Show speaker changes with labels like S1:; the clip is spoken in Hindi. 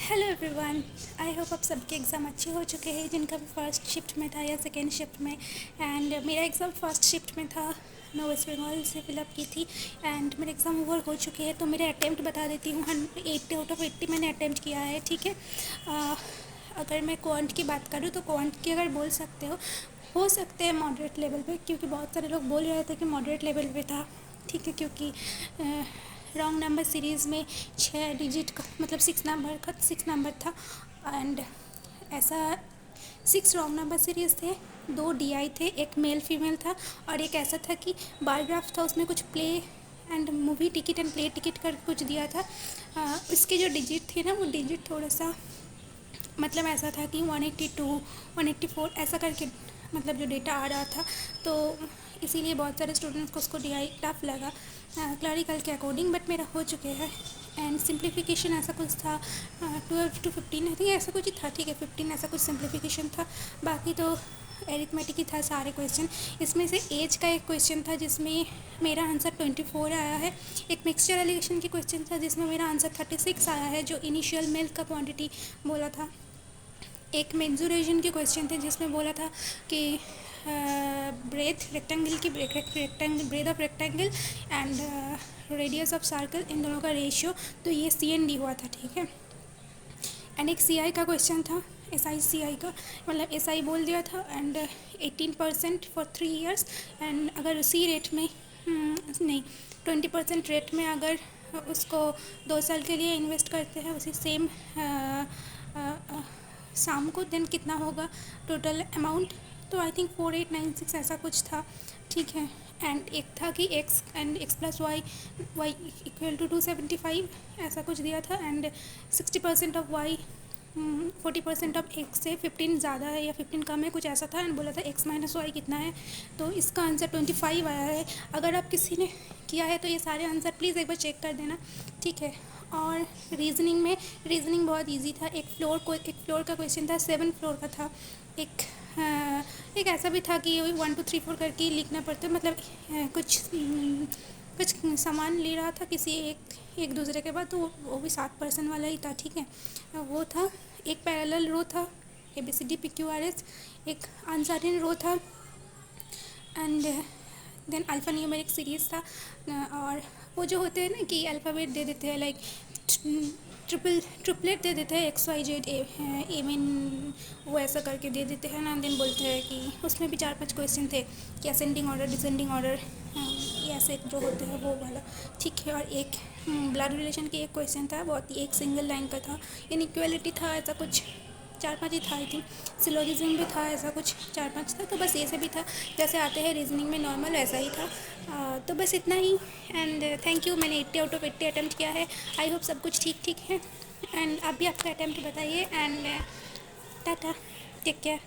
S1: हेलो एवरीवन, आई होप आप सबके एग्ज़ाम अच्छे हो चुके हैं जिनका भी फर्स्ट शिफ्ट में था या सेकेंड शिफ्ट में। एंड मेरा एग्ज़ाम फर्स्ट शिफ्ट में था, मैं वेस्ट बंगाल से फिलअप की थी एंड मेरे एग्ज़ाम ओवर हो चुके हैं। तो मेरे अटैम्प्ट बता देती हूँ, 80 आउट ऑफ 80 मैंने अटैम्प्ट किया है। ठीक है। अगर मैं क्वांट की बात करूँ तो क्वांट की अगर बोल सकते हो सकते हैं मॉडरेट लेवल पे, क्योंकि बहुत सारे लोग बोल रहे थे कि मॉडरेट लेवल पे था। ठीक है, क्योंकि रॉन्ग नंबर सीरीज़ में 6 डिजिट का मतलब 6 नंबर था एंड ऐसा 6 रॉन्ग नंबर सीरीज़ थे, 2 DI थे, एक मेल फीमेल था और एक ऐसा था कि बायोग्राफ था, उसमें कुछ play and movie ticket and play ticket कर कुछ दिया था। उसके जो डिजिट थे ना, वो डिजिट थोड़ा सा मतलब ऐसा था कि 182 184 ऐसा करके मतलब जो डेटा आ रहा था, तो इसीलिए बहुत सारे स्टूडेंट्स को उसको DI टफ लगा क्लरिकल के अकॉर्डिंग। बट मेरा हो चुके हैं एंड सिंप्लीफिकेशन ऐसा कुछ था 12 to 15 आई थिंक ऐसा कुछ ही था। ठीक है, 15 ऐसा कुछ सिंप्लीफिकेशन था, बाकी तो एरिथमेटिक ही था सारे क्वेश्चन। इसमें से एज का एक क्वेश्चन था जिसमें मेरा आंसर 24 आया है। एक मिक्सचर एलिगेशन की क्वेश्चन था जिसमें मेरा आंसर 36 आया है, जो इनिशियल मिल्क का क्वांटिटी बोला था। एक मेंजुरेशन के क्वेश्चन थे जिसमें बोला था कि ब्रेथ रेक्टेंगल की breadth of rectangle and radius of circle, इन दोनों का रेशियो, तो ये CND हुआ था। ठीक है। एंड एक CI का क्वेश्चन था, SI का, मतलब SI बोल दिया था एंड 18% फॉर 3 years एंड अगर उसी रेट में नहीं 20% रेट में अगर उसको 2 साल के लिए इन्वेस्ट करते हैं उसी सेम शाम को, देन कितना होगा टोटल अमाउंट। तो आई थिंक 4896 ऐसा कुछ था। ठीक है। एंड एक था कि x and x plus Y equal to 275 ऐसा कुछ दिया था and 60% of y 40% of x से 15 ज़्यादा है या 15 कम है, कुछ ऐसा था एंड बोला था x माइनस वाई कितना है। तो इसका आंसर 25 आया है। अगर आप किसी ने किया है तो ये सारे आंसर प्लीज़ एक बार चेक कर देना। ठीक है। और रीजनिंग बहुत इजी था। एक फ्लोर का क्वेश्चन था, 7 फ्लोर का था। एक ऐसा भी था कि 1 2 3 4 करके लिखना पड़ता, मतलब कुछ सामान ले रहा था किसी एक दूसरे के बाद, तो वो भी 7% वाला ही था। ठीक है, वो था। एक पैरेलल रो था, ABCD PQRS, एक अनसर्टेन रो था and then alphanumeric series था। और वो जो होते हैं ना कि अल्फ़ाबेट दे देते हैं, लाइक ट्रिपलेट दे देते हैं, XYZ ए मीन वो ऐसा करके दे देते हैं ना, देन बोलते हैं कि उसमें भी 4-5 क्वेश्चन थे कि असेंडिंग ऑर्डर डिसेंडिंग ऑर्डर ये ऐसे जो होते हैं वो वाला। ठीक है। और एक ब्लड रिलेशन की एक क्वेश्चन था, बहुत ही एक सिंगल लाइन का था। इनइक्वालिटी था, ऐसा कुछ 4-5 ही था आई थिंक। सिलोजिज्म भी था, ऐसा कुछ 4-5 था। तो बस ये से भी था, जैसे आते हैं रीजनिंग में नॉर्मल वैसा ही था। तो बस इतना ही एंड थैंक यू। मैंने 80 आउट ऑफ 80 अटैम्प्ट किया है। आई होप सब कुछ ठीक ठीक है एंड आप भी आपका अटैम्प्ट बताइए एंड टाटा, टेक केयर।